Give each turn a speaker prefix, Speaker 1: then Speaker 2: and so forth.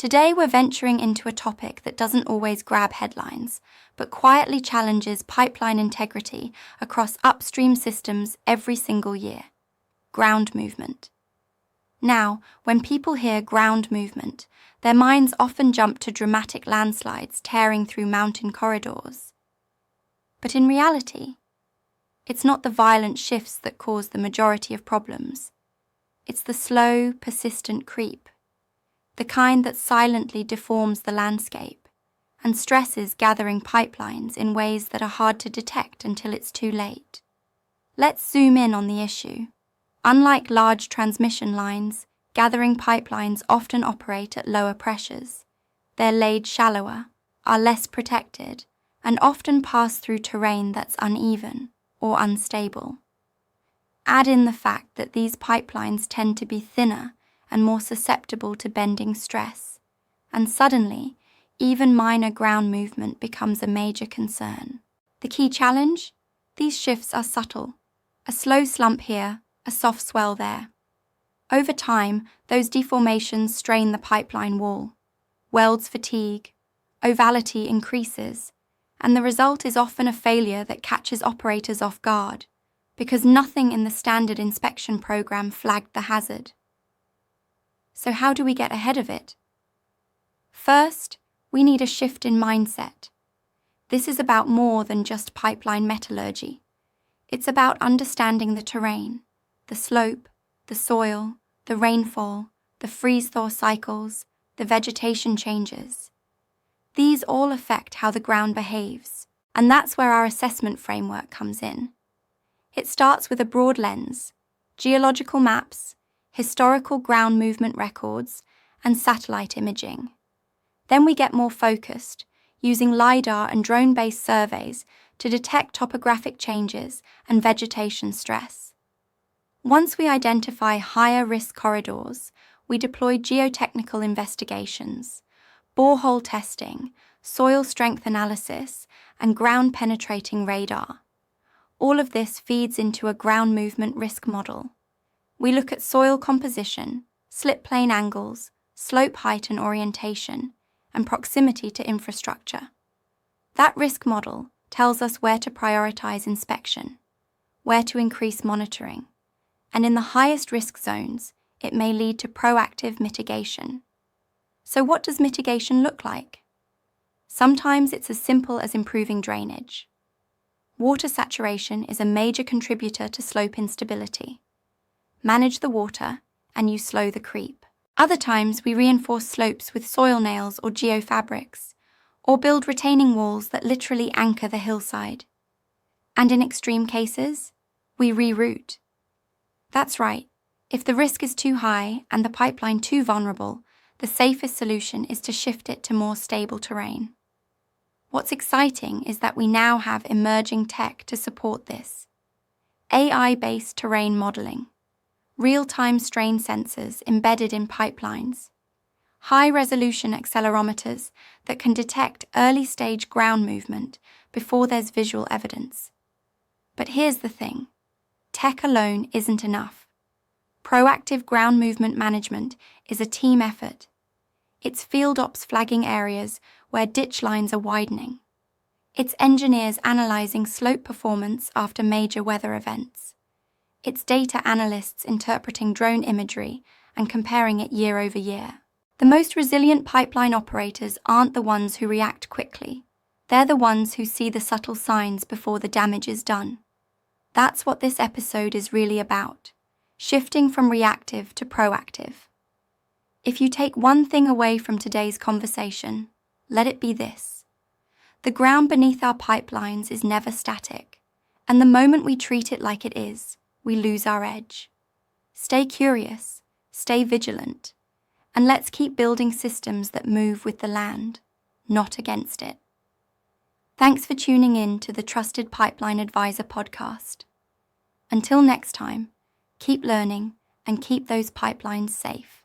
Speaker 1: Today we're venturing into a topic that doesn't always grab headlines, but quietly challenges pipeline integrity across upstream systems every single year: ground movement. Now, when people hear ground movement, their minds often jump to dramatic landslides tearing through mountain corridors. But in reality, it's not the violent shifts that cause the majority of problems. It's the slow, persistent creep, the kind that silently deforms the landscape and stresses gathering pipelines in ways that are hard to detect until it's too late. Let's zoom in on the issue. Unlike large transmission lines, gathering pipelines often operate at lower pressures. They're laid shallower, are less protected, and often pass through terrain that's uneven or unstable. Add in the fact that these pipelines tend to be thinner and more susceptible to bending stress, and suddenly, even minor ground movement becomes a major concern. The key challenge? These shifts are subtle. A slow slump here, a soft swell there. Over time, those deformations strain the pipeline wall. Welds fatigue, ovality increases, and the result is often a failure that catches operators off guard, because nothing in the standard inspection program flagged the hazard. So how do we get ahead of it? First, we need a shift in mindset. This is about more than just pipeline metallurgy. It's about understanding the terrain, the slope, the soil, the rainfall, the freeze-thaw cycles, the vegetation changes. These all affect how the ground behaves, and that's where our assessment framework comes in. It starts with a broad lens: geological maps, historical ground movement records, and satellite imaging. Then we get more focused, using LiDAR and drone-based surveys to detect topographic changes and vegetation stress. Once we identify higher-risk corridors, we deploy geotechnical investigations, borehole testing, soil strength analysis, and ground-penetrating radar. All of this feeds into a ground movement risk model. We look at soil composition, slip plane angles, slope height and orientation, and proximity to infrastructure. That risk model tells us where to prioritize inspection, where to increase monitoring, and in the highest risk zones, it may lead to proactive mitigation. So what does mitigation look like? Sometimes it's as simple as improving drainage. Water saturation is a major contributor to slope instability. Manage the water, and you slow the creep. Other times we reinforce slopes with soil nails or geofabrics, or build retaining walls that literally anchor the hillside. And in extreme cases, we reroute. That's right, if the risk is too high and the pipeline too vulnerable, the safest solution is to shift it to more stable terrain. What's exciting is that we now have emerging tech to support this. AI-based terrain modeling, real-time strain sensors embedded in pipelines, high-resolution accelerometers that can detect early-stage ground movement before there's visual evidence. But here's the thing: tech alone isn't enough. Proactive ground movement management is a team effort. It's field ops flagging areas where ditch lines are widening. It's engineers analyzing slope performance after major weather events. It's data analysts interpreting drone imagery and comparing it year over year. The most resilient pipeline operators aren't the ones who react quickly. They're the ones who see the subtle signs before the damage is done. That's what this episode is really about: shifting from reactive to proactive. If you take one thing away from today's conversation, let it be this: the ground beneath our pipelines is never static, and the moment we treat it like it is, we lose our edge. Stay curious, stay vigilant, and let's keep building systems that move with the land, not against it. Thanks for tuning in to the Trusted Pipeline Advisor podcast. Until next time, keep learning and keep those pipelines safe.